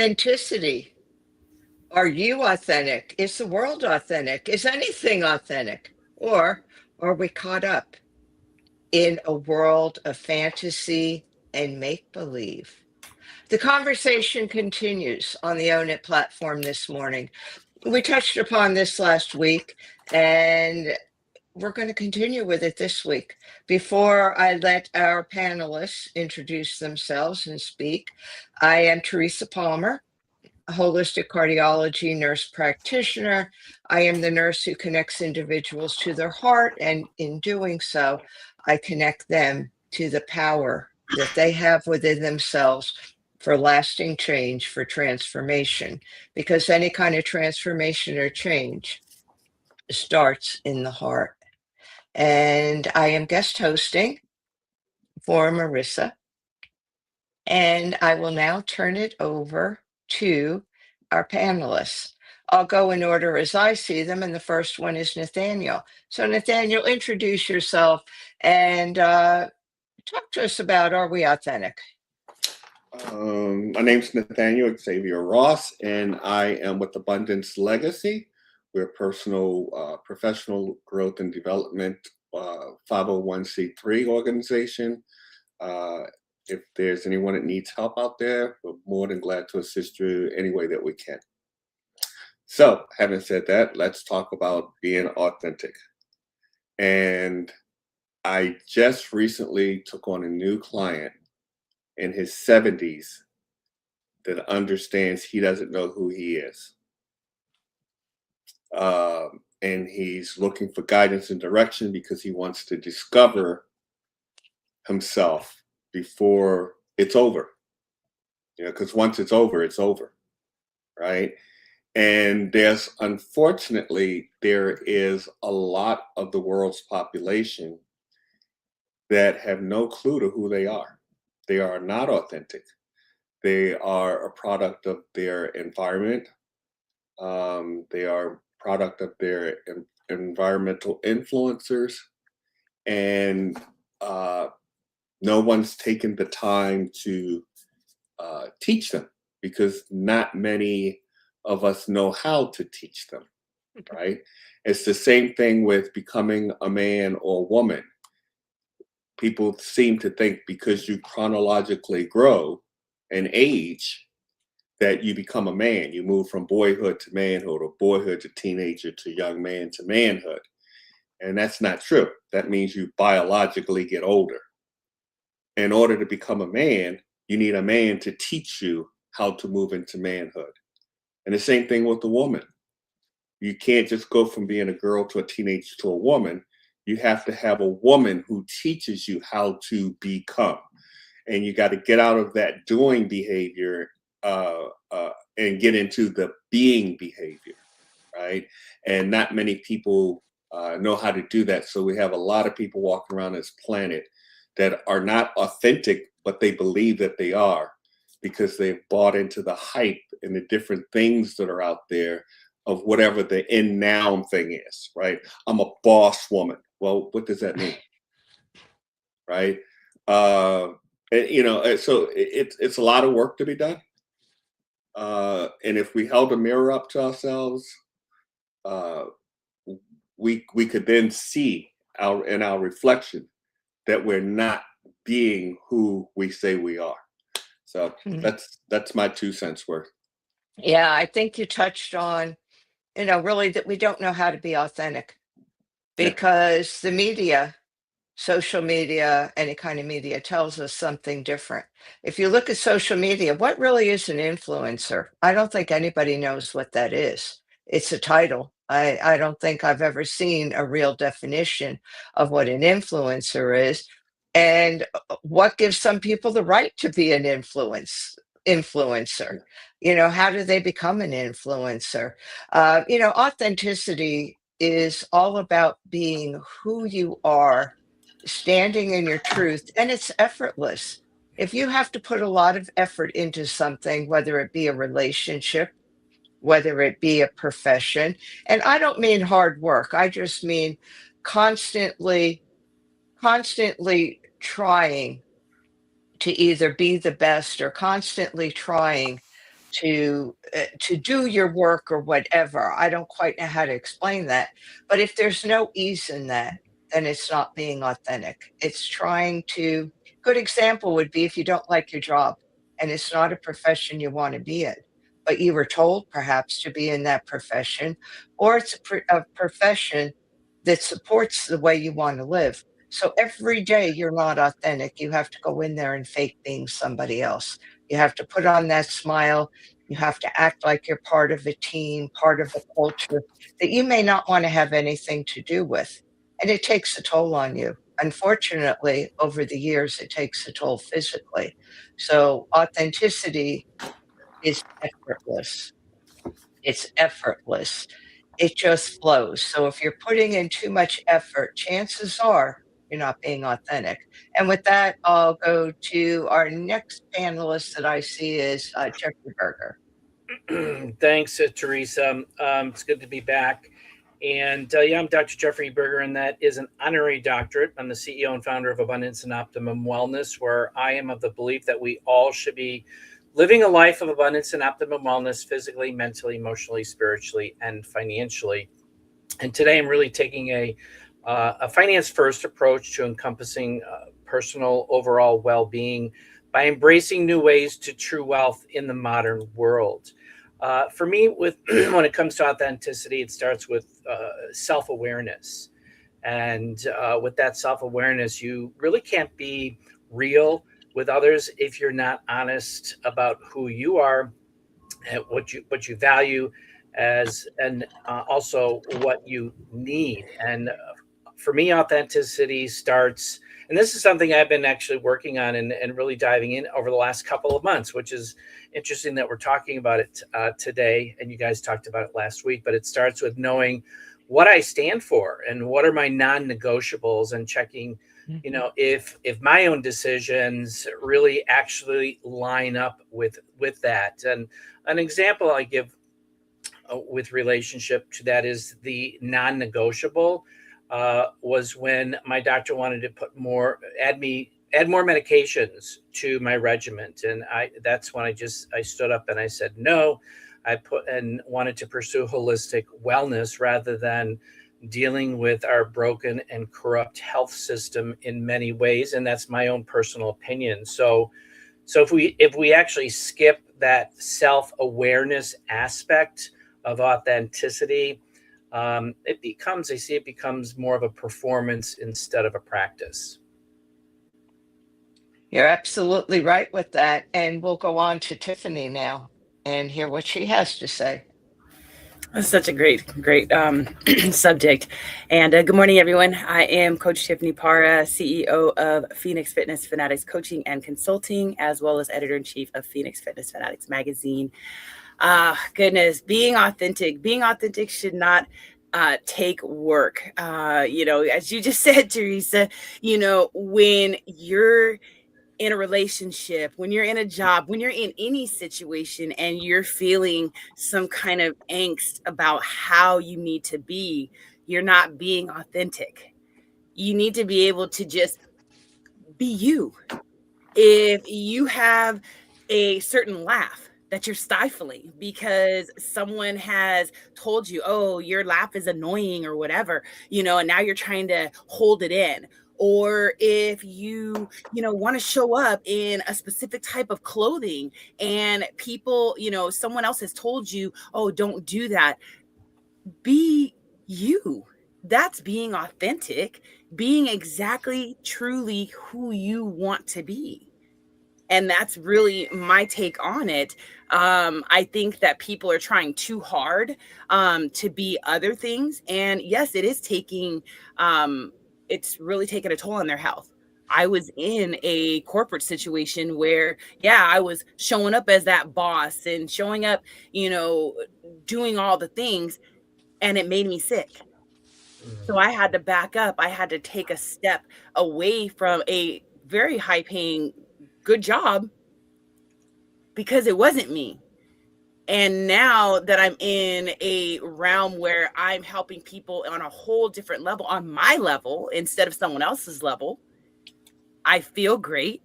authenticity. Are you authentic? Is the world authentic? Is anything authentic? Or are we caught up in a world of fantasy and make believe? The conversation continues on the Own It platform this morning. We touched upon this last week, and we're going to continue with it this week. Before I let our panelists introduce themselves and speak, I am Teresa Palmer, a holistic cardiology nurse practitioner. I am the nurse who connects individuals to their heart, and in doing so, I connect them to the power that they have within themselves for lasting change, for transformation, because any kind of transformation or change starts in the heart. And I am guest hosting for Marissa. And I will now turn it over to our panelists. I'll go in order as I see them, and the first one is Nathaniel. So Nathaniel, introduce yourself and talk to us about, are we authentic? My name's Nathaniel Xavier Ross, and I am with Abundance Legacy. We're a professional growth and development 501c3 organization. If there's anyone that needs help out there, we're more than glad to assist you any way that we can. So, having said that, let's talk about being authentic. And I just recently took on a new client in his 70s that understands he doesn't know who he is. And he's looking for guidance and direction because he wants to discover himself before it's over. Because once it's over, right? And unfortunately, there is a lot of the world's population that have no clue to who they are. They are not authentic. They are a product of their environment. They are a product of their environmental influencers. And no one's taken the time to teach them, because not many of us know how to teach them, right? It's the same thing with becoming a man or woman. People seem to think because you chronologically grow and age that you become a man. You move from boyhood to manhood, or boyhood to teenager, to young man to manhood. And that's not true. That means you biologically get older. In order to become a man, you need a man to teach you how to move into manhood. And the same thing with the woman. You can't just go from being a girl to a teenager to a woman. You have to have a woman who teaches you how to become. And you got to get out of that doing behavior and get into the being behavior, right? And not many people know how to do that. So we have a lot of people walking around this planet that are not authentic, but they believe that they are, because they've bought into the hype and the different things that are out there of whatever the in noun thing is, right? I'm a boss woman. Well, what does that mean? Right? So it's a lot of work to be done. And if we held a mirror up to ourselves, we could then see in our reflection that we're not being who we say we are. So that's my 2 cents worth. Yeah, I think you touched on, really that we don't know how to be authentic, because the media, social media, any kind of media, tells us something different. If you look at social media, what really is an influencer? I don't think anybody knows what that is. It's a title. I don't think I've ever seen a real definition of what an influencer is, and what gives some people the right to be an influencer. How do they become an influencer? Authenticity is all about being who you are, standing in your truth, and it's effortless. If you have to put a lot of effort into something, whether it be a relationship, whether it be a profession, and I don't mean hard work, I just mean constantly, constantly trying to either be the best, or constantly trying to do your work or whatever. I don't quite know how to explain that. But if there's no ease in that, then it's not being authentic. It's trying to, good example would be if you don't like your job and it's not a profession you want to be in, but you were told perhaps to be in that profession, or it's a profession that supports the way you want to live. So every day you're not authentic. You have to go in there and fake being somebody else. You have to put on that smile. You have to act like you're part of a team, part of a culture that you may not want to have anything to do with. And it takes a toll on you. Unfortunately, over the years, it takes a toll physically. So authenticity is effortless. It's effortless. It just flows. So if you're putting in too much effort, chances are you're not being authentic. And with that, I'll go to our next panelist that I see is Jeffrey Berger. Thanks, Teresa. It's good to be back. And yeah, I'm Dr. Jeffrey Berger, and that is an honorary doctorate. I'm the CEO and founder of Abundance and Optimum Wellness, where I am of the belief that we all should be living a life of abundance and optimum wellness, physically, mentally, emotionally, spiritually, and financially. And today I'm really taking a finance first approach to encompassing personal overall well-being by embracing new ways to true wealth in the modern world. For me, when it comes to authenticity, it starts with self-awareness. And with that self-awareness, you really can't be real with others if you're not honest about who you are and what you value as, and also what you need. And for me, authenticity starts, and this is something I've been actually working on and really diving in over the last couple of months, which is interesting that we're talking about it today. And you guys talked about it last week, but it starts with knowing what I stand for and what are my non-negotiables, and checking, if my own decisions really actually line up with that. And an example I give with relationship to that is the non-negotiable was when my doctor wanted to add more medications to my regimen. And that's when I stood up and I said no. I wanted to pursue holistic wellness rather than dealing with our broken and corrupt health system in many ways. And that's my own personal opinion. So if we actually skip that self-awareness aspect of authenticity, it becomes more of a performance instead of a practice. You're absolutely right with that. And we'll go on to Tiffany now and hear what she has to say. That's such a great subject. And good morning, everyone. I am Coach Tiffany Parra, CEO of Phoenix Fitness Fanatics Coaching and Consulting, as well as editor-in-chief of Phoenix Fitness Fanatics Magazine. Goodness, being authentic should not take work. As you just said, Teresa, when you're in a relationship, when you're in a job, when you're in any situation and you're feeling some kind of angst about how you need to be, you're not being authentic. You need to be able to just be you. If you have a certain laugh that you're stifling because someone has told you, oh, your laugh is annoying or whatever, and now you're trying to hold it in. Or if you want to show up in a specific type of clothing and people, someone else has told you, oh, don't do that. Be you. That's being authentic, being exactly, truly who you want to be. And that's really my take on it. I think that people are trying too hard to be other things. And yes, it is it's really taking a toll on their health. I was in a corporate situation where, I was showing up as that boss and showing up, doing all the things, and it made me sick. So I had to back up. I had to take a step away from a very high paying, good job because it wasn't me. And now that I'm in a realm where I'm helping people on a whole different level, on my level instead of someone else's level, I feel great.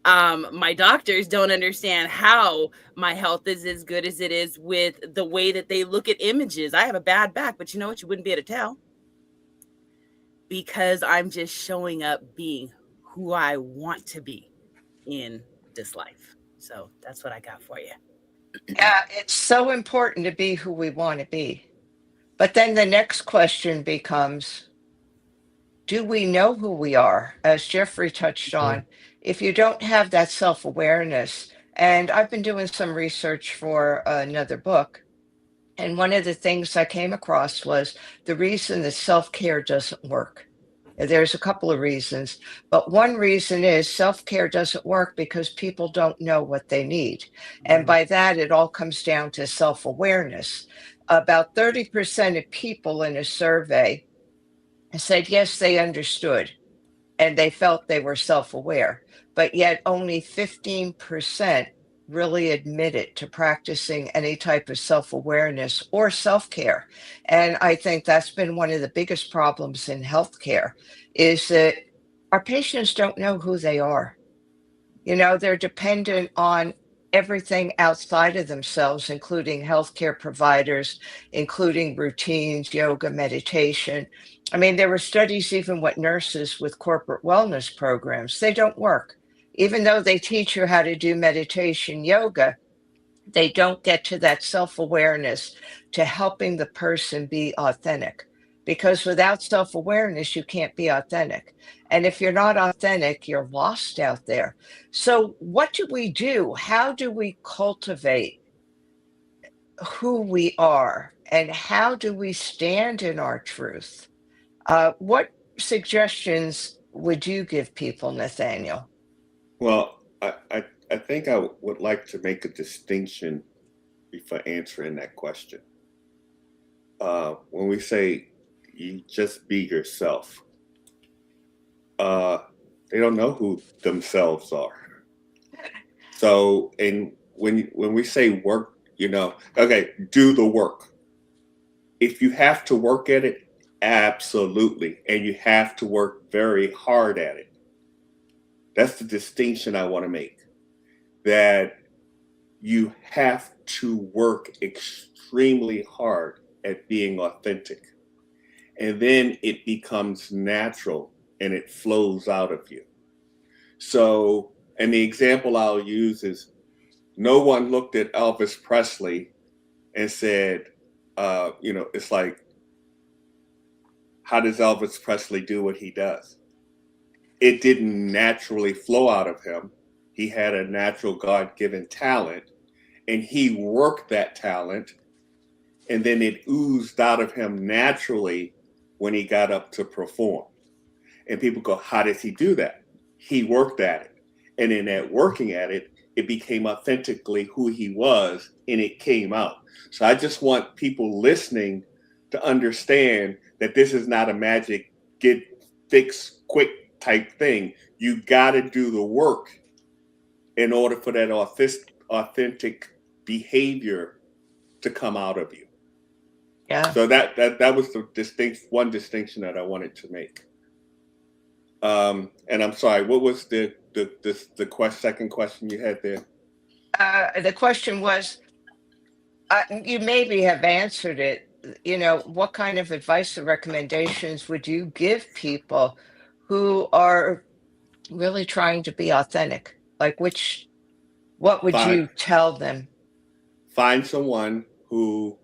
My doctors don't understand how my health is as good as it is with the way that they look at images. I have a bad back, but you know what? You wouldn't be able to tell because I'm just showing up being who I want to be in this life. So that's what I got for you. Yeah, it's so important to be who we want to be. But then the next question becomes, do we know who we are? As Jeffrey touched on, if you don't have that self-awareness, and I've been doing some research for another book, and one of the things I came across was the reason that self-care doesn't work. There's a couple of reasons, but one reason is self-care doesn't work because people don't know what they need. And by that, it all comes down to self-awareness. About 30% of people in a survey said, yes, they understood and they felt they were self-aware, but yet only 15% really admitted to practicing any type of self-awareness or self-care. And I think that's been one of the biggest problems in healthcare is that our patients don't know who they are. You know, they're dependent on everything outside of themselves, including healthcare providers, including routines, yoga, meditation. I mean, there were studies even with nurses with corporate wellness programs. They don't work. Even though they teach you how to do meditation, yoga, they don't get to that self-awareness to helping the person be authentic. Because without self-awareness, you can't be authentic. And if you're not authentic, you're lost out there. So what do we do? How do we cultivate who we are? And how do we stand in our truth? What suggestions would you give people, Nathaniel? Well, I think I would like to make a distinction before answering that question. When we say you just be yourself, they don't know who themselves are. So, and when we say work, okay, do the work. If you have to work at it, absolutely, and you have to work very hard at it. That's the distinction I want to make. That you have to work extremely hard at being authentic. And then it becomes natural and it flows out of you. So, and the example I'll use is no one looked at Elvis Presley and said, it's like, how does Elvis Presley do what he does? It didn't naturally flow out of him. He had a natural God-given talent, and he worked that talent, and then it oozed out of him naturally when he got up to perform. And people go, how does he do that? He worked at it. And in that working at it, it became authentically who he was, and it came out. So I just want people listening to understand that this is not a magic get fix quick type thing. You got to do the work in order for that authentic behavior to come out of you. Yeah. So that was the one distinction that I wanted to make. And I'm sorry, what was the second question you had there? The question was, you maybe have answered it. What kind of advice or recommendations would you give people who are really trying to be authentic? Like what would you tell them? Find someone who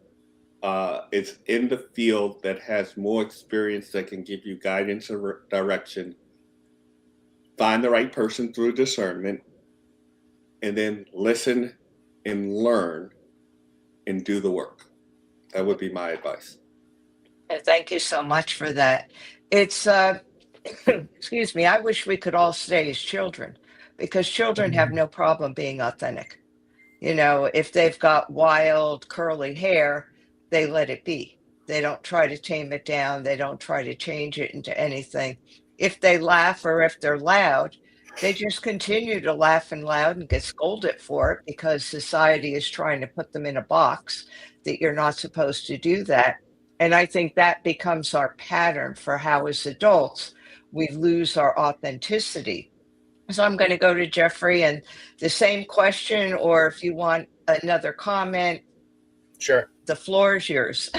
is in the field that has more experience that can give you guidance or direction. Find the right person through discernment, and then listen and learn and do the work. That would be my advice. Thank you so much for that. It's, excuse me, I wish we could all stay as children because children have no problem being authentic. If they've got wild curly hair, they let it be. They don't try to tame it down. They don't try to change it into anything. If they laugh or if they're loud, they just continue to laugh and loud and get scolded for it because society is trying to put them in a box that you're not supposed to do that. And I think that becomes our pattern for how, as adults, we lose our authenticity. So I'm going to go to Jeffrey and the same question, or if you want another comment, Sure. the floor is yours.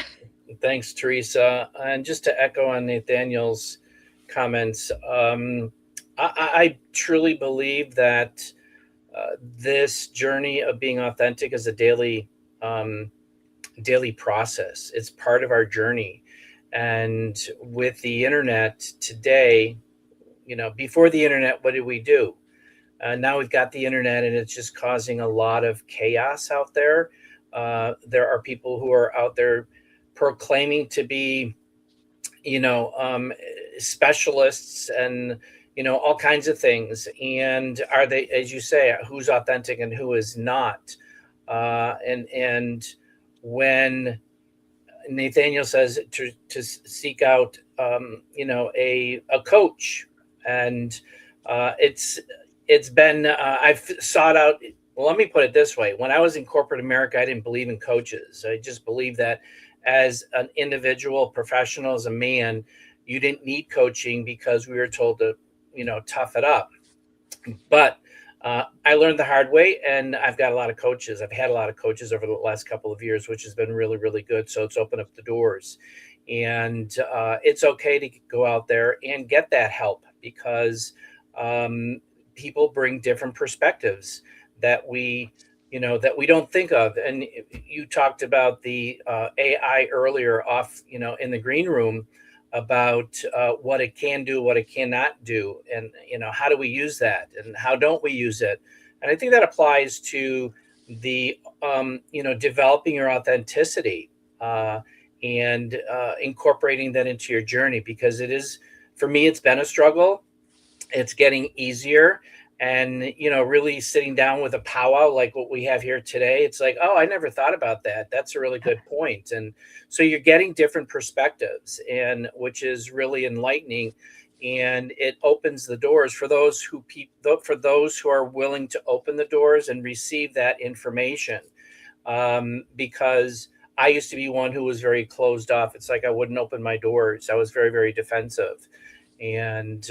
Thanks, Teresa. And just to echo on Nathaniel's comments, I truly believe that this journey of being authentic is a daily process. It's part of our journey. And with the internet today, before the internet, what did we do? Now we've got the internet, and it's just causing a lot of chaos out there. There are people who are out there proclaiming to be, specialists and, all kinds of things. And are they, as you say, who's authentic and who is not? And when Nathaniel says to seek out, a coach, and it's been I've sought out. Well, let me put it this way: when I was in corporate America, I didn't believe in coaches. I just believed that as an individual professional, as a man, you didn't need coaching because we were told to, tough it up. But I learned the hard way, and I've got a lot of coaches. I've had a lot of coaches over the last couple of years, which has been really, really good. So it's opened up the doors, and it's okay to go out there and get that help, because people bring different perspectives that we don't think of. And you talked about the AI earlier off, in the green room, about what it can do, what it cannot do, and how do we use that, and how don't we use it. And I think that applies to the developing your authenticity and incorporating that into your journey, because it is, for me, it's been a struggle. It's getting easier. And really sitting down with a powwow like what we have here today, it's like, oh, I never thought about that. That's a really good point. And so you're getting different perspectives, and which is really enlightening, and it opens the doors for those who are willing to open the doors and receive that information. Because I used to be one who was very closed off. It's like I wouldn't open my doors. I was very, very defensive. And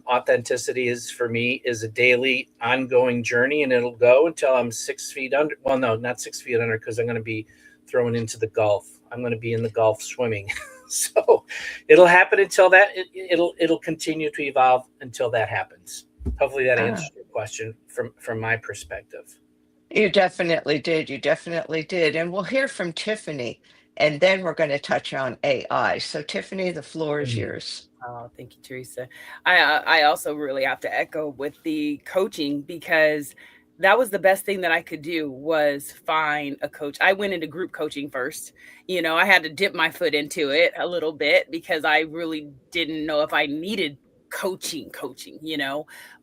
authenticity for me is a daily ongoing journey, and it'll go until I'm 6 feet under. Well, no, not 6 feet under, because I'm going to be thrown into the Gulf. I'm going to be in the Gulf swimming. So it'll happen until that. It'll continue to evolve until that happens. Hopefully that answers your question from my perspective. You definitely did. You definitely did. And we'll hear from Tiffany, and then we're going to touch on AI. So, Tiffany, the floor is yours. Oh, thank you, Teresa. I also really have to echo with the coaching, because that was the best thing that I could do, was find a coach. I went into group coaching first. I had to dip my foot into it a little bit, because I really didn't know if I needed coaching,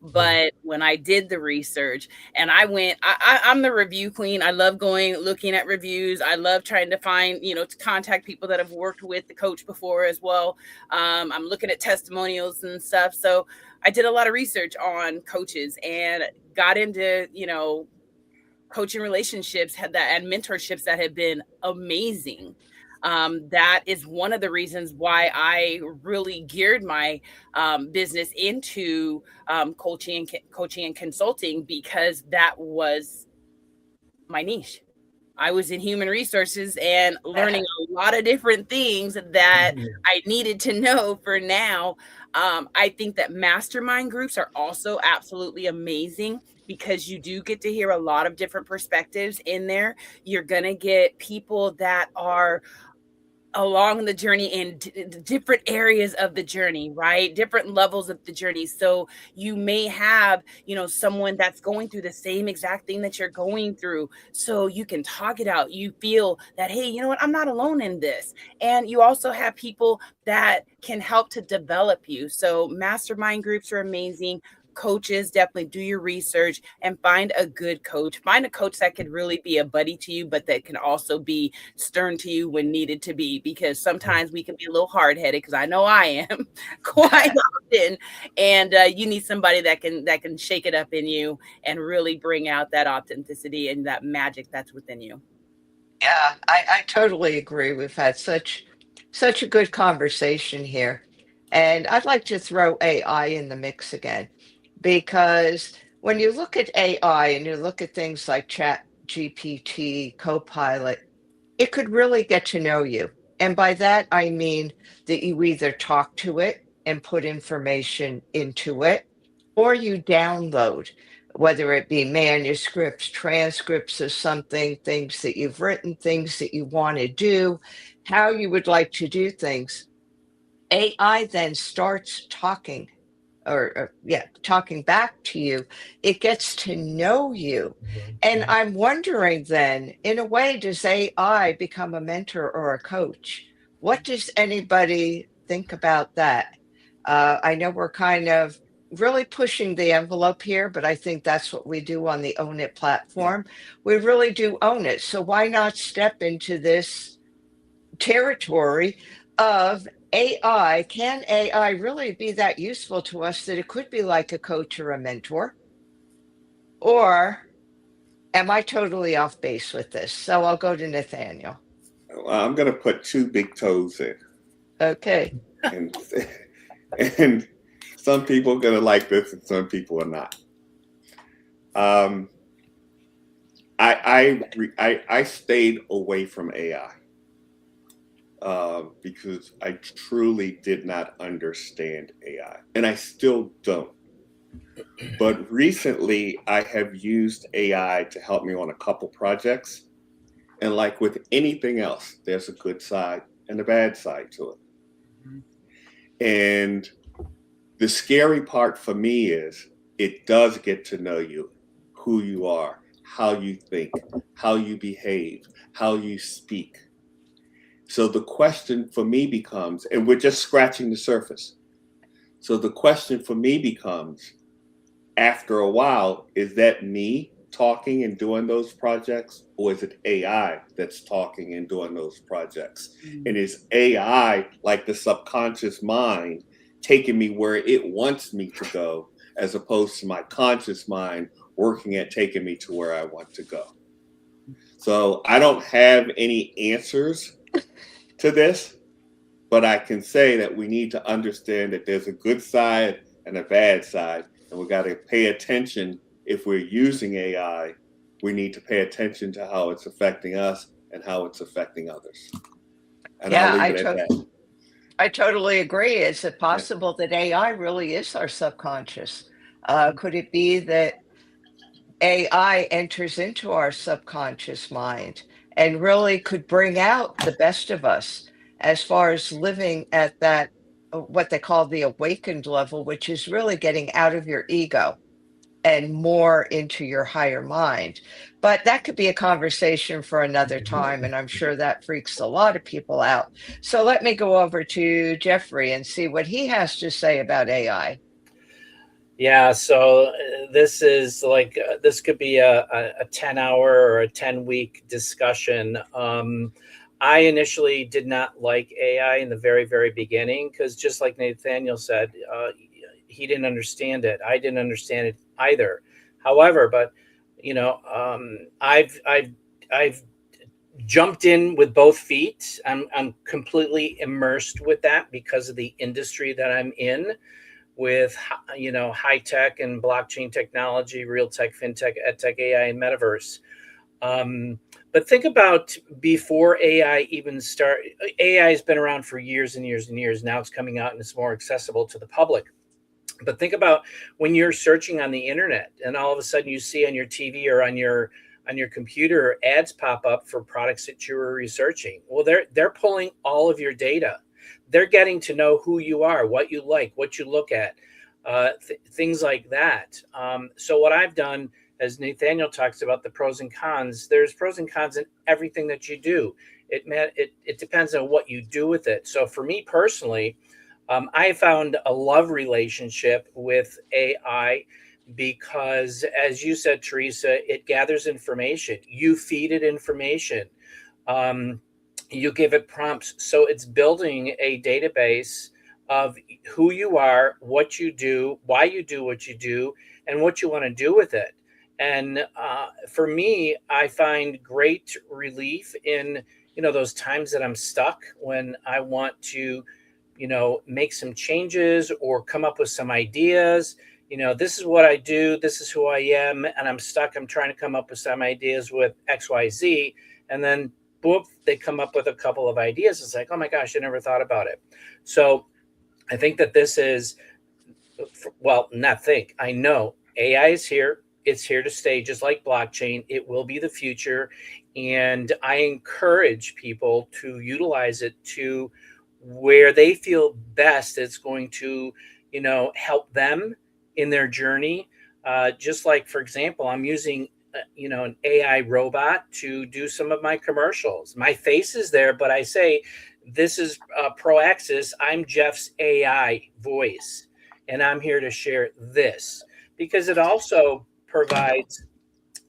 but when I did the research and I'm the review queen. I love looking at reviews. I love trying to find, to contact people that have worked with the coach before as well. I'm looking at testimonials and stuff. So I did a lot of research on coaches and got into, coaching relationships and mentorships that have been amazing. That is one of the reasons why I really geared my business into coaching and consulting, because that was my niche. I was in human resources and learning a lot of different things that I needed to know for now. I think that mastermind groups are also absolutely amazing, because you do get to hear a lot of different perspectives in there. You're going to get people that are along the journey in different areas of the journey, right? Different levels of the journey. So you may have, someone that's going through the same exact thing that you're going through. So you can talk it out. You feel that, hey, you know what? I'm not alone in this. And you also have people that can help to develop you. So mastermind groups are amazing. Coaches, definitely do your research and find a good coach. Find a coach that could really be a buddy to you, but that can also be stern to you when needed to be, because sometimes we can be a little hard-headed, because I know I am quite often. And you need somebody that can shake it up in you and really bring out that authenticity and that magic that's within you. Yeah, I totally agree. We've had such a good conversation here. And I'd like to throw AI in the mix again, because when you look at AI and you look at things like Chat GPT, Copilot, it could really get to know you. And by that, I mean that you either talk to it and put information into it, or you download, whether it be manuscripts, transcripts of something, things that you've written, things that you want to do, how you would like to do things. AI then starts talking talking back to you. It gets to know you. And I'm wondering then, in a way, does AI become a mentor or a coach? What does anybody think about that? I know we're kind of really pushing the envelope here, but I think that's what we do on the Own It platform. We really do own it. So why not step into this territory of AI? Can AI really be that useful to us that it could be like a coach or a mentor? Or am I totally off base with this? So I'll go to Nathaniel. Well, I'm going to put two big toes in. Okay. And, and some people are going to like this and some people are not. I stayed away from AI. Because I truly did not understand AI, and I still don't. But recently, I have used AI to help me on a couple projects. And like with anything else, there's a good side and a bad side to it. And the scary part for me is it does get to know you, who you are, how you think, how you behave, how you speak. So the question for me becomes, and we're just scratching the surface. So the question for me becomes, after a while, is that me talking and doing those projects, or is it AI that's talking and doing those projects? And is AI, like the subconscious mind, taking me where it wants me to go, as opposed to my conscious mind working at taking me to where I want to go? So I don't have any answers to this, but I can say that we need to understand that there's a good side and a bad side, and we got to pay attention. If we're using AI, we need to pay attention to how it's affecting us and how it's affecting others. And Yeah, I'll leave it at that. I totally agree. Is it possible that AI really is our subconscious? Could it be that AI enters into our subconscious mind and really could bring out the best of us as far as living at that, what they call the awakened level, which is really getting out of your ego and more into your higher mind? But that could be a conversation for another time, and I'm sure that freaks a lot of people out. So let me go over to Jeffrey and see what he has to say about AI. Yeah, so this is like this could be a 10-hour or a 10-week discussion. I initially did not like AI in the very, very beginning because, just like Nathaniel said, he didn't understand it. I didn't understand it either. However, but I've jumped in with both feet. I'm completely immersed with that because of the industry that I'm in, with high tech and blockchain technology, real tech, fintech, ed tech, AI, and metaverse. But think about before AI even started. AI has been around for years and years and years. Now it's coming out and it's more accessible to the public. But think about when you're searching on the internet and all of a sudden you see on your TV or on your computer ads pop up for products that you were researching. Well, they're pulling all of your data. They're getting to know who you are, what you like, what you look at, things like that. So what I've done, as Nathaniel talks about the pros and cons, there's pros and cons in everything that you do. It depends on what you do with it. So for me personally, I found a love relationship with AI because, as you said, Teresa, it gathers information. You feed it information. You give it prompts. So it's building a database of who you are, what you do, why you do what you do, and what you want to do with it. And for me, I find great relief in, those times that I'm stuck when I want to, make some changes or come up with some ideas. this is what I do, this is who I am, and I'm stuck. I'm trying to come up with some ideas with XYZ. And then, boop, they come up with a couple of ideas. It's like, oh my gosh, I never thought about it. So I think that this is, well, not think, I know AI is here. It's here to stay, just like blockchain. It will be the future. And I encourage people to utilize it to where they feel best. It's going to, help them in their journey. Just like, for example, I'm using, an AI robot to do some of my commercials. My face is there, but I say, this is Pro Access. I'm Jeff's AI voice, and I'm here to share this, because it also provides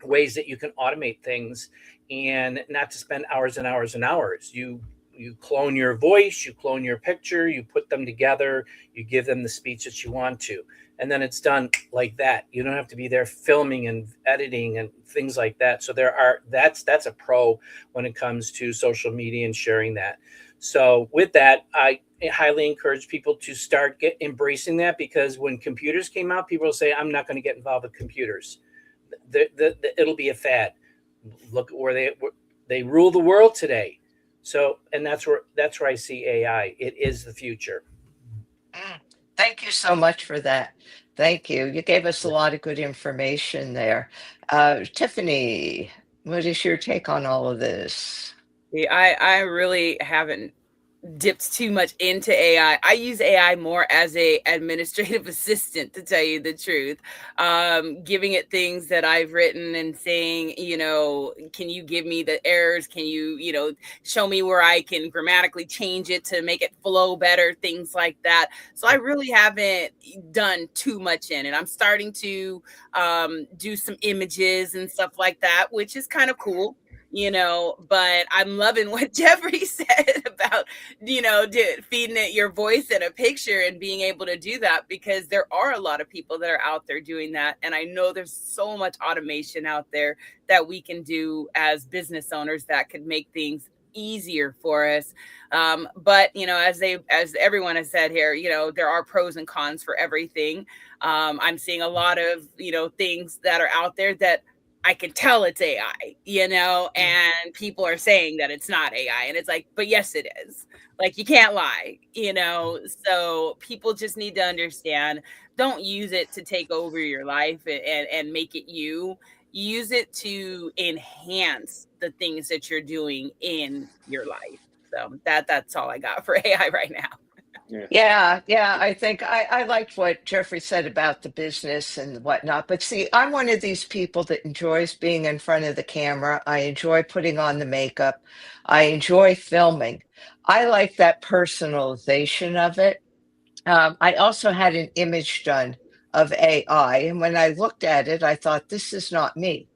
ways that you can automate things and not to spend hours and hours and hours. You clone your voice, you clone your picture, you put them together, you give them the speech that you want to, and then it's done like that. You don't have to be there filming and editing and things like that. So that's a pro when it comes to social media and sharing that. So with that, I highly encourage people to start embracing that, because when computers came out, people will say, I'm not going to get involved with computers. It'll be a fad. Look where they rule the world today. So, and that's where I see AI. It is the future. Thank you so much for that. Thank you. You gave us a lot of good information there. Tiffany, what is your take on all of this? Yeah, I really haven't dipped too much into AI. I use AI more as a administrative assistant, to tell you the truth. Giving it things that I've written and saying, can you give me the errors? Can you, show me where I can grammatically change it to make it flow better, things like that. So I really haven't done too much in it. I'm starting to do some images and stuff like that, which is kind of cool. But I'm loving what Jeffrey said about, feeding it your voice and a picture and being able to do that, because there are a lot of people that are out there doing that. And I know there's so much automation out there that we can do as business owners that could make things easier for us. But, as everyone has said here, there are pros and cons for everything. I'm seeing a lot of, things that are out there that I can tell it's AI, and people are saying that it's not AI. And it's like, but yes, it is. Like, you can't lie, so people just need to understand, don't use it to take over your life and make it you. Use it to enhance the things that you're doing in your life. So that's all I got for AI right now. Yeah, I think I liked what Jeffrey said about the business and whatnot. But see, I'm one of these people that enjoys being in front of the camera. I enjoy putting on the makeup. I enjoy filming. I like that personalization of it. I also had an image done of AI, and when I looked at it, I thought, this is not me.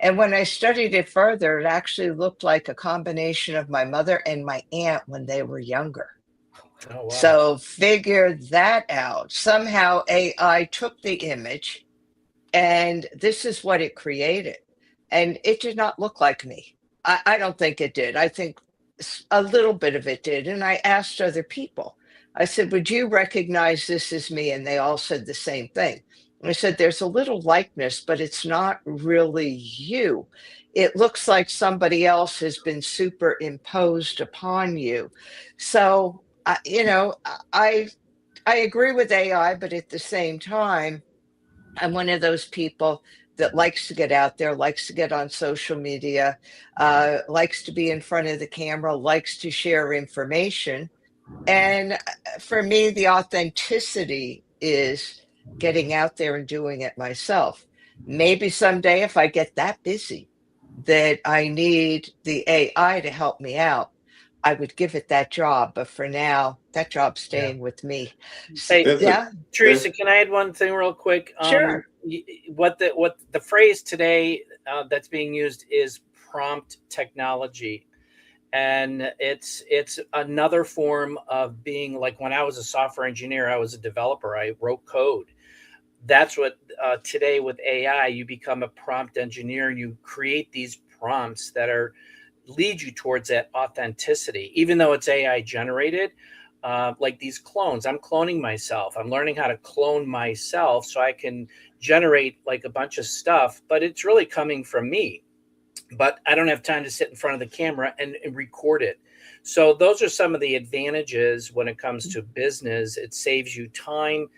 And when I studied it further, it actually looked like a combination of my mother and my aunt when they were younger. Oh, wow. So figure that out. Somehow AI took the image and this is what it created. And it did not look like me. I don't think it did. I think a little bit of it did. And I asked other people, I said, would you recognize this as me? And they all said the same thing. And I said, there's a little likeness, but it's not really you. It looks like somebody else has been superimposed upon you. So, I agree with AI, but at the same time, I'm one of those people that likes to get out there, likes to get on social media, likes to be in front of the camera, likes to share information. And for me, the authenticity is getting out there and doing it myself. Maybe someday, if I get that busy that I need the AI to help me out, I would give it that job. But for now, that job's staying with me. Hey, Yeah, Teresa, can I add one thing real quick? sure. What the phrase today that's being used is prompt technology. And it's another form of being, like, when I was a software engineer, I was a developer, I wrote code. That's what today with AI, you become a prompt engineer. You create these prompts that lead you towards that authenticity. Even though it's AI generated, like these clones. I'm cloning myself. I'm learning how to clone myself so I can generate like a bunch of stuff, but it's really coming from me. But I don't have time to sit in front of the camera and record it. So those are some of the advantages when it comes to business. It saves you time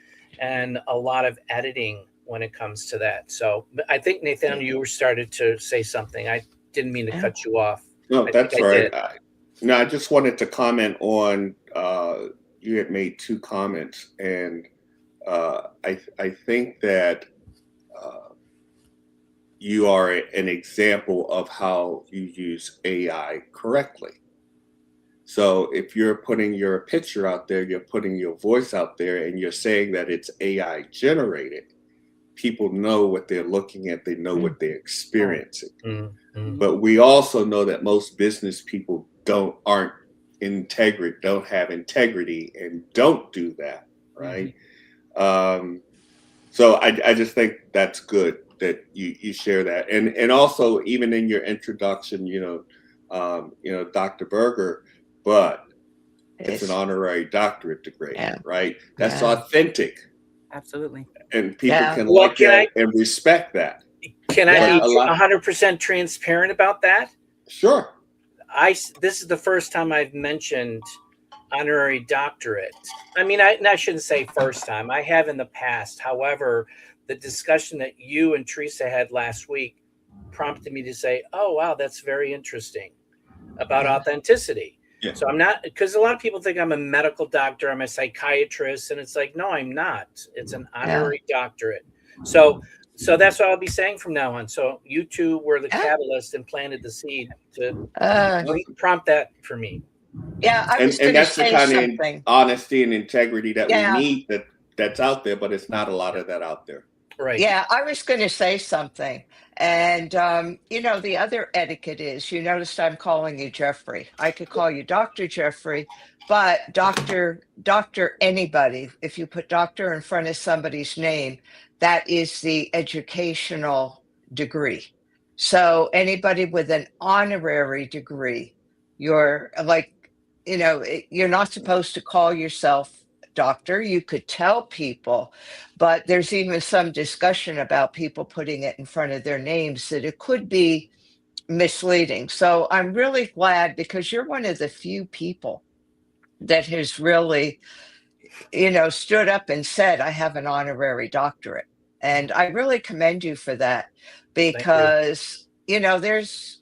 and a lot of editing when it comes to that. So I think, Nathaniel, you were started to say something. I didn't mean to cut you off. No, that's right. I just wanted to comment on, you had made 2 comments, and I think that you are an example of how you use AI correctly. So if you're putting your picture out there, you're putting your voice out there, and you're saying that it's AI generated, people know what they're looking at, they know what they're experiencing. But we also know that most business people don't have integrity and don't do that, right? So I just think that's good that you share that. And also, even in your introduction, Dr. Berger, but it's an honorary doctorate degree, right? That's authentic. Absolutely. And people can like that and respect that. Can I be 100% transparent about that? Sure. This is the first time I've mentioned honorary doctorate. I mean, I shouldn't say first time. I have in the past. However, the discussion that you and Teresa had last week prompted me to say, oh, wow, that's very interesting about authenticity. Yeah. So I'm not, because a lot of people think I'm a medical doctor, I'm a psychiatrist, and it's like, no, I'm not. It's an honorary doctorate. So that's what I'll be saying from now on. So you two were the catalyst and planted the seed to prompt that for me. Yeah, I was and that's the kind something. Of honesty and integrity that we need that's out there, but it's not a lot of that out there. Right. Yeah, I was going to say something. And, the other etiquette is, you noticed I'm calling you Jeffrey. I could call you Dr. Jeffrey, but Dr. anybody, if you put doctor in front of somebody's name, that is the educational degree. So anybody with an honorary degree, you're like, you're not supposed to call yourself doctor. You could tell people, but there's even some discussion about people putting it in front of their names that it could be misleading. So I'm really glad, because you're one of the few people that has really, stood up and said, I have an honorary doctorate. And I really commend you for that, because, there's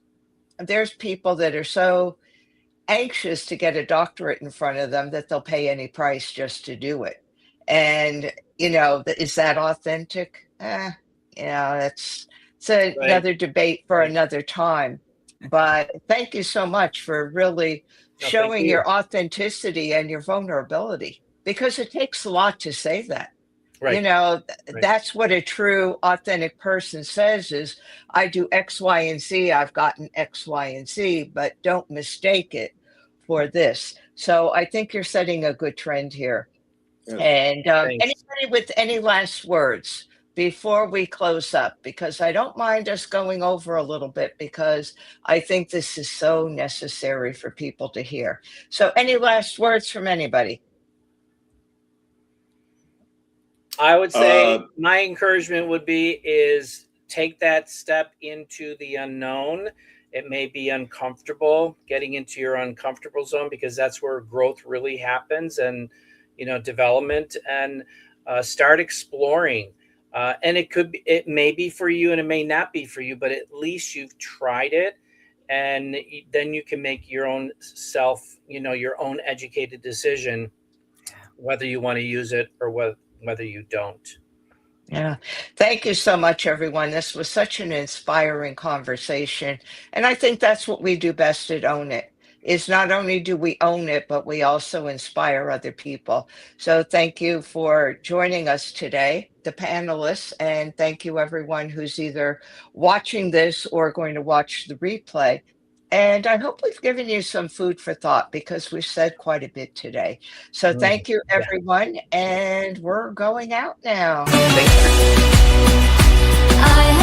people that are so anxious to get a doctorate in front of them that they'll pay any price just to do it. And, is that authentic? It's another debate for another time. But thank you so much for really showing your authenticity and your vulnerability, because it takes a lot to say that. Right. That's what a true authentic person says is, I do X, Y, and Z. I've gotten X, Y, and Z, but don't mistake it for this. So I think you're setting a good trend here. Yeah. And anybody with any last words before we close up? Because I don't mind us going over a little bit, because I think this is so necessary for people to hear. So any last words from anybody? I would say my encouragement would be is take that step into the unknown. It may be uncomfortable, getting into your uncomfortable zone, because that's where growth really happens, and development, and start exploring. And it may be for you and it may not be for you, but at least you've tried it, and then you can make your own your own educated decision whether you want to use it or whether you don't. Yeah. Thank you so much, everyone. This was such an inspiring conversation. And I think that's what we do best at Own It, is not only do we own it, but we also inspire other people. So thank you for joining us today, the panelists, and thank you everyone who's either watching this or going to watch the replay. And I hope we've given you some food for thought, because we've said quite a bit today. So thank you, everyone. And we're going out now. I